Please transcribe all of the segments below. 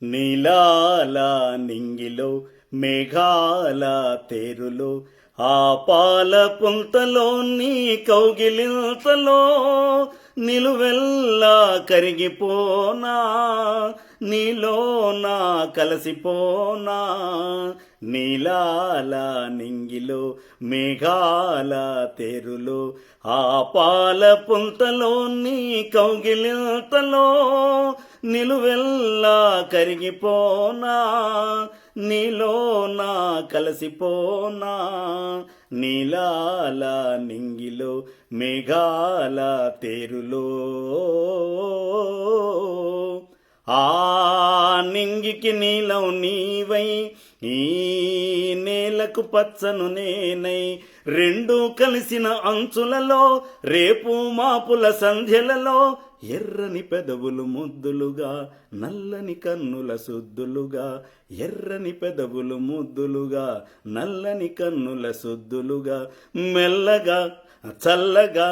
నీలాల నింగిలో మేఘాల తేరులో ఆ పాల పుంతలో నీ కౌగిలింతలో నిలువెల్లా కరిగిపోనా నీలోనా కలసిపోనా నీలాల నింగిలో మేఘాల తేరులో ఆ పాల పుంతలో నీ కౌగిలింతలో నిలువెల్లా కరిగిపోనా నీలోనా కలసిపోనా నీలాల నింగిలో మేఘాల తేరులో ఆ నింగికి నీలం నీవై ఈ నేలకు పచ్చను నేనై రెండు కలిసిన అంచులలో రేపు మాపుల సంధ్యలలో ఎర్రని పెదవులు ముద్దులుగా నల్లని కన్నుల సుద్దులుగా ఎర్రని పెదవులు ముద్దులుగా నల్లని కన్నుల సుద్దులుగా మెల్లగా చల్లగా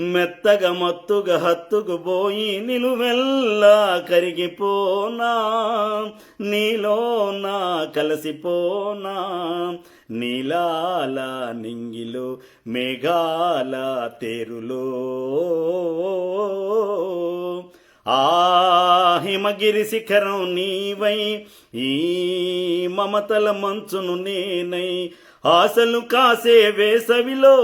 మెత్తగా మత్తుగా హత్తుకు పోయి నిలువెల్లా కరిగిపోనా నీలోనా కలసిపోనా నీలాల నింగిలో మేఘాల తేరులో ఆ హిమగిరి శిఖరం నీవై ఈ మమతల మంచును నేనై ఆశలు కాసే వేసవిలో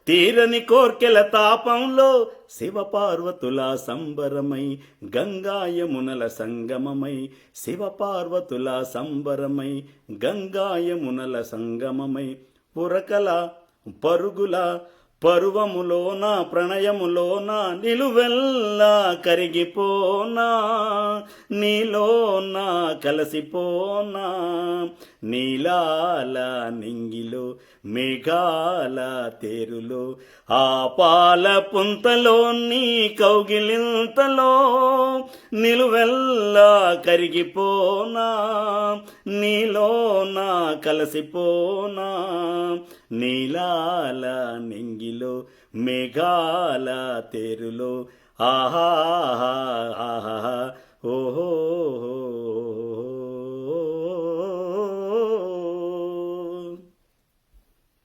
తీరని కోర్కెల తాపంలో శివపార్వతుల సంబరమై గంగాయమునల సంగమమై శివపార్వతుల సంబరమై గంగాయమునల సంగమమై పురకల పరుగుల పరువములోన ప్రణయములోన నిలువెల్లా కరిగిపోనా నీలోనా కలసిపోనా నీలాల నింగిలో మేఘాల తేరులో ఆ పాల పుంతలో నీ కౌగిలింతలో నిలువెల్లా కరిగిపోనా నీలోనా కలసిపోనా నీలాల నింగిలో మేఘాల తేరులో ఆహా